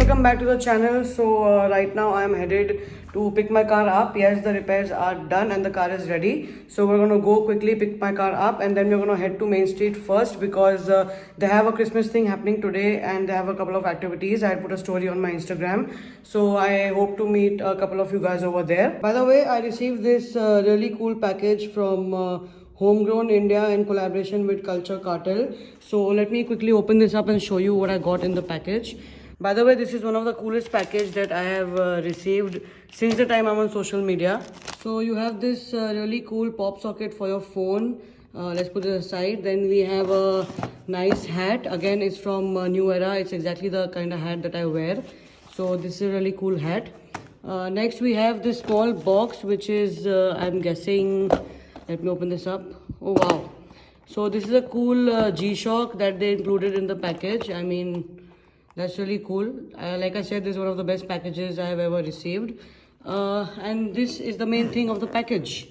welcome back to the channel. So right now I am headed to pick my car up. Yes, the repairs are done and the car is ready. So we're gonna go quickly pick my car up and then we're gonna head to Main Street first because they have a Christmas thing happening today and they have a couple of activities. I had put a story on my Instagram, so I hope to meet a couple of you guys over there. By the way, I received this really cool package from Homegrown India in collaboration with Culture Cartel. So let me quickly open this up and show you what I got in the package. By the way, this is one of the coolest package that I have received since the time I'm on social media. So you have this really cool pop socket for your phone. Let's put it aside. Then we have a nice hat. Again, it's from New Era. It's exactly the kind of hat that I wear. So this is a really cool hat. Next we have this small box which is I'm guessing, let me open this up. Oh wow. So this is a cool G-Shock that they included in the package. I mean, that's really cool. Like I said, this is one of the best packages I have ever received. And this is the main thing of the package.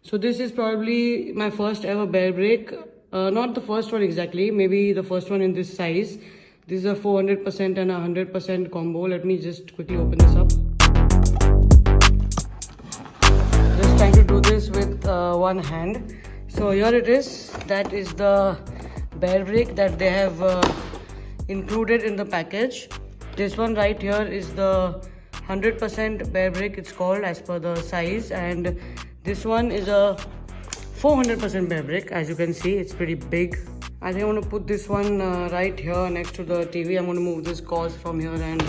So this is probably my first ever bear brake. Not the first one exactly, maybe the first one in this size. This is a 400% and a 100% combo. Let me just quickly open this up. Just trying to do this with one hand. So here it is. That is the bear brake that they have included in the package. This one right here is the 100% bear brake, it's called, as per the size, and this one is a 400% bear brake. As you can see, it's pretty big. I think I want to put this one right here next to the TV. I'm going to move this gauze from here and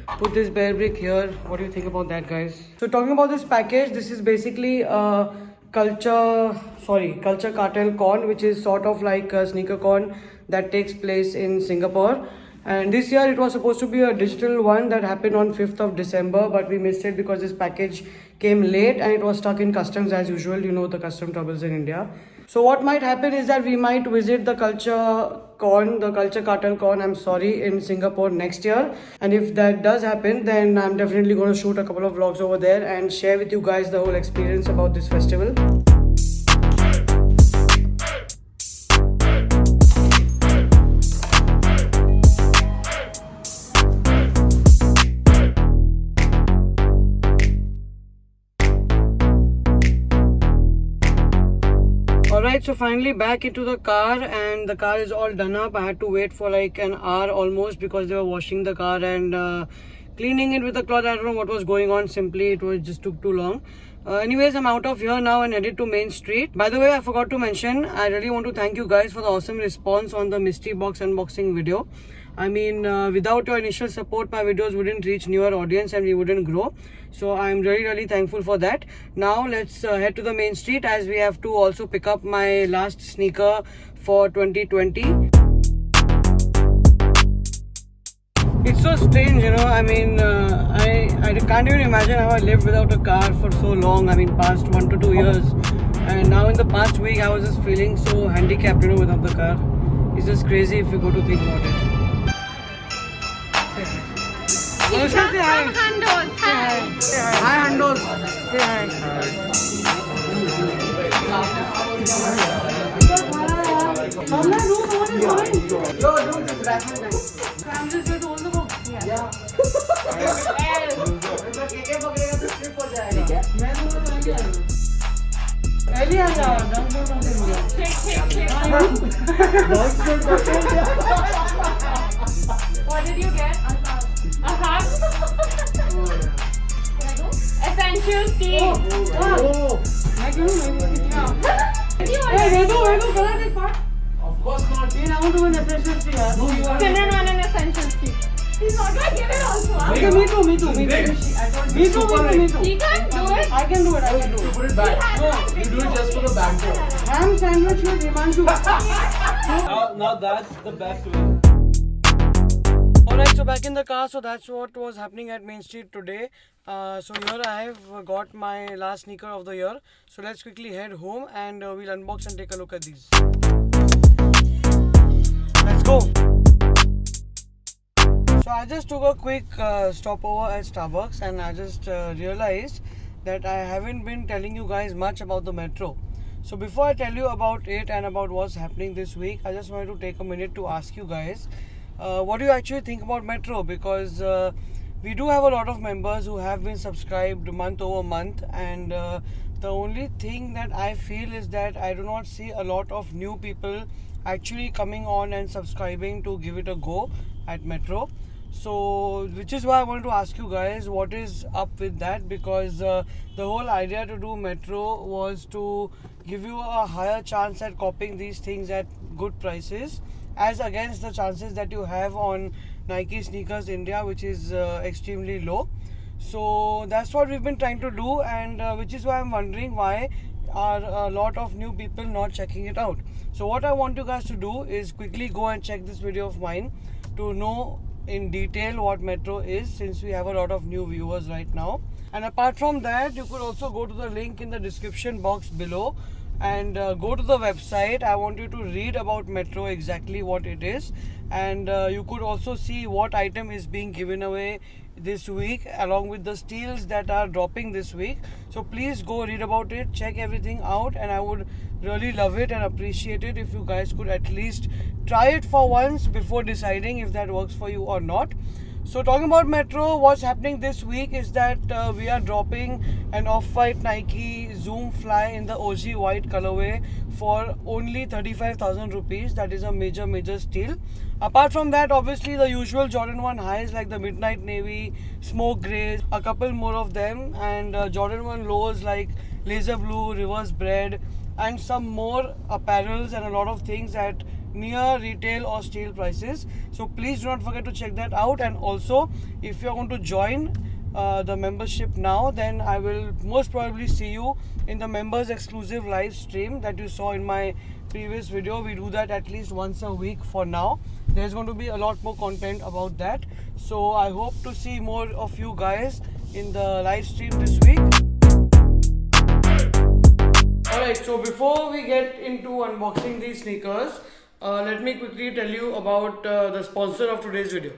put this bear brake here. What do you think about that, guys? So talking about this package, this is basically a Culture Cartel con, which is sort of like a sneaker con that takes place in Singapore. And this year it was supposed to be a digital one that happened on 5th of December, but we missed it because this package came late and it was stuck in customs as usual. You know the custom troubles in India. So what might happen is that we might visit the Culture Cartel con, in Singapore next year. And if that does happen, then I'm definitely going to shoot a couple of vlogs over there and share with you guys the whole experience about this festival. Alright, so finally back into the car and the car is all done up. I had to wait for like an hour almost because they were washing the car and cleaning it with a cloth. I don't know what was going on, simply it just took too long. Anyways, I'm out of here now and headed to Main Street. By the way, I forgot to mention, I really want to thank you guys for the awesome response on the mystery box unboxing video. I mean, without your initial support, my videos wouldn't reach newer audience and we wouldn't grow. So I'm really thankful for that. Now let's head to the Main Street as we have to also pick up my last sneaker for 2020. It's so strange, you know. I mean, I can't even imagine how I lived without a car for so long. I mean, past 1 to 2 years. And now in the past week, I was just feeling so handicapped, you know, without the car. It's just crazy if you go to think about it. Say hi. Handos. Hi. Say hi. Hi, Handos. Say hi. Mama, no one is going. Yo, don't do that. I'm just going to hold the book. Yeah. What did you get? A hat? Essentials tea. I can do Of course not. I want to win essentials tea. No, you are. Can I run an essentials tea? He's not going to give it also. Okay, me too. Me too. He can do it. I can do it. Put it back. No, you do it just for the banter. Ham sandwich with Himanshu. Now that's the best way. Alright, so back in the car. So that's what was happening at Main Street today. So here I have got my last sneaker of the year. So let's quickly head home and we'll unbox and take a look at these. Let's go. So I just took a quick stopover at Starbucks and I just realized that I haven't been telling you guys much about the metro. So before I tell you about it and about what's happening this week, I just wanted to take a minute to ask you guys, what do you actually think about Metro? Because we do have a lot of members who have been subscribed month over month, and the only thing that I feel is that I do not see a lot of new people actually coming on and subscribing to give it a go at Metro. So which is why I wanted to ask you guys what is up with that, because the whole idea to do Metro was to give you a higher chance at copying these things at good prices as against the chances that you have on Nike Sneakers India, which is extremely low. So that's what we've been trying to do, and which is why I'm wondering why are a lot of new people not checking it out. So what I want you guys to do is quickly go and check this video of mine to know in detail what Metro is, since we have a lot of new viewers right now. And apart from that, you could also go to the link in the description box below and go to the website. I want you to read about Metro, exactly what it is, and you could also see what item is being given away this week along with the steals that are dropping this week. So please go read about it, check everything out, and I would really love it and appreciate it if you guys could at least try it for once before deciding if that works for you or not. So talking about Metro, what's happening this week is that we are dropping an off-white Nike Zoom Fly in the OG white colorway for only 35,000 rupees. That is a major steal. Apart from that, obviously the usual Jordan 1 highs like the Midnight Navy, Smoke Greys, a couple more of them, and Jordan 1 lows like Laser Blue, Reverse Bread, and some more apparels and a lot of things at near retail or steal prices. So please do not forget to check that out. And also, if you are going to join the membership now, then I will most probably see you in the members exclusive live stream that you saw in my previous video. We do that at least once a week for now. There's going to be a lot more content about that, so I hope to see more of you guys in the live stream this week. Alright, so before we get into unboxing these sneakers, let me quickly tell you about the sponsor of today's video.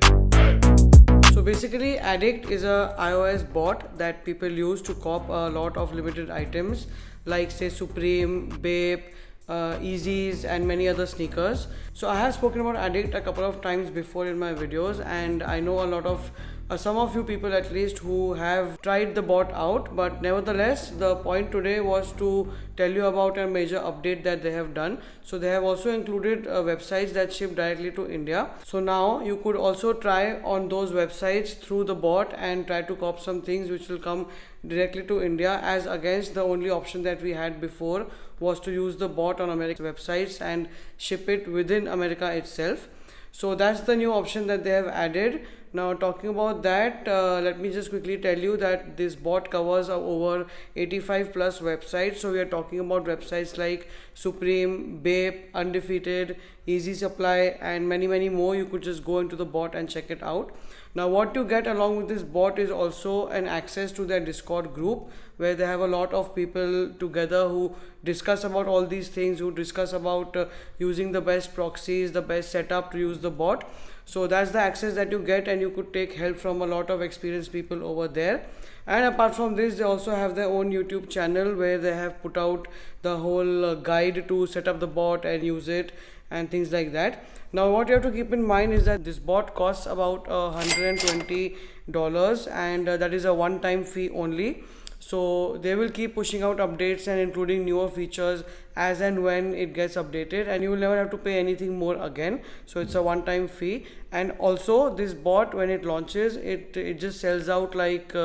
So basically, Addict is a iOS bot that people use to cop a lot of limited items like say Supreme, Bape, Yeezys and many other sneakers. So I have spoken about Addict a couple of times before in my videos, and I know a lot of some of you people at least who have tried the bot out, but nevertheless the point today was to tell you about a major update that they have done. So they have also included websites that ship directly to India. So now you could also try on those websites through the bot and try to cop some things which will come directly to India, as against the only option that we had before was to use the bot on American websites and ship it within America itself. So that's the new option that they have added. Now talking about that, let me just quickly tell you that this bot covers over 85 plus websites. So we are talking about websites like Supreme, Bape, Undefeated, Easy Supply and many more. You could just go into the bot and check it out. Now what you get along with this bot is also an access to their Discord group, where they have a lot of people together who discuss about all these things, who discuss about using the best proxies, the best setup to use the bot. So that's the access that you get, and you could take help from a lot of experienced people over there. And apart from this, they also have their own YouTube channel where they have put out the whole guide to set up the bot and use it and things like that. Now what you have to keep in mind is that this bot costs about $120, and that is a one-time fee only. So they will keep pushing out updates and including newer features as and when it gets updated, and you will never have to pay anything more again. So it's a one-time fee. And also this bot, when it launches, it just sells out like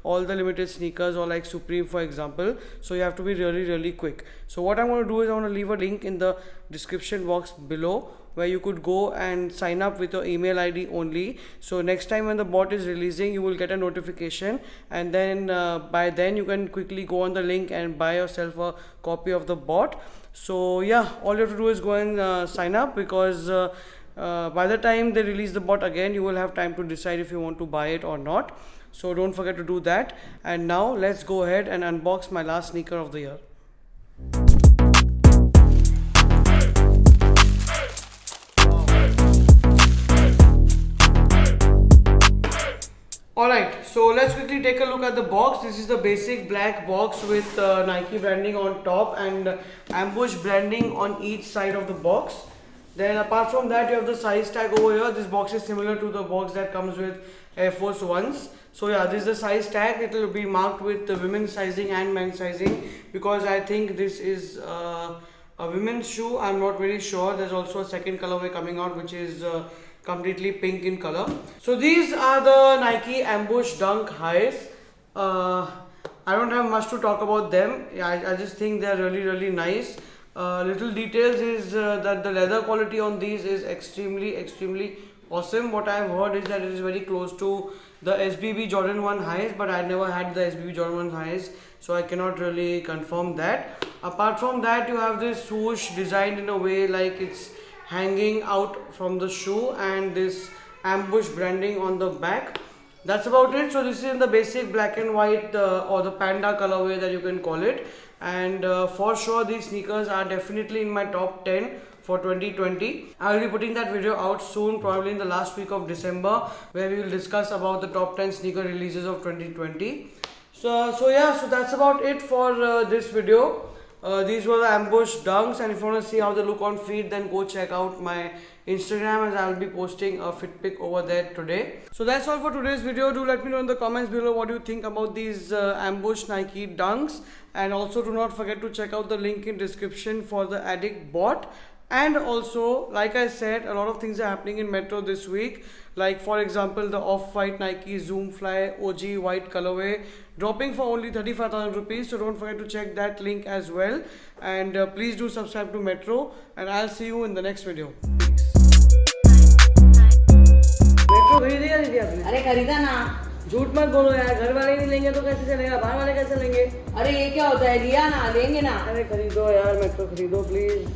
all the limited sneakers, or like Supreme for example. So you have to be really quick. So what I'm going to do is I'm going to leave a link in the description box below where you could go and sign up with your email ID only. So next time when the bot is releasing, you will get a notification, and then by then you can quickly go on the link and buy yourself a copy of the bot. So yeah, all you have to do is go and sign up, because by the time they release the bot again, you will have time to decide if you want to buy it or not. So don't forget to do that. And now let's go ahead and unbox my last sneaker of the year. Alright, so let's quickly take a look at the box. This is the basic black box with Nike branding on top and ambush branding on each side of the box. Then apart from that, you have the size tag over here. This box is similar to the box that comes with Air Force Ones. So yeah, this is the size tag. It will be marked with the women's sizing and men's sizing, because I think this is a women's shoe. I'm not very sure. There's also a second colorway coming out, which is completely pink in color. So these are the Nike Ambush Dunk highs. I don't have much to talk about them. I just think they're really nice. Little details is that the leather quality on these is extremely awesome. What I've heard is that it is very close to the SBB Jordan 1 highs, but I never had the SBB Jordan 1 highs, so I cannot really confirm that. Apart from that, you have this swoosh designed in a way like it's hanging out from the shoe, and this ambush branding on the back. That's about it. So this is in the basic black and white or the panda colorway that you can call it, and for sure these sneakers are definitely in my top 10 for 2020. I will be putting that video out soon, probably in the last week of December, where we will discuss about the top 10 sneaker releases of 2020. So yeah, so that's about it for this video. These were the Ambush Dunks, and if you want to see how they look on feet, then go check out my Instagram, as I will be posting a fit pic over there today. So that's all for today's video. Do let me know in the comments below what you think about these Ambush Nike Dunks, and also do not forget to check out the link in description for the Addict bot. And also, like I said, a lot of things are happening in Metro this week. Like for example, the Off-White Nike Zoom Fly OG white colorway dropping for only 35,000 rupees. So don't forget to check that link as well. And please do subscribe to Metro. And I'll see you in the next video. Metro खरीदी या नहीं आपने? अरे खरीदा ना। झूठ मत बोलो यार, घर वाले नहीं लेंगे तो कैसे चलेगा, बाहर वाले कैसे लेंगे? अरे ये क्या होता है, लिया ना, लेंगे ना। अरे खरीदो यार, मेट्रो खरीदो प्लीज।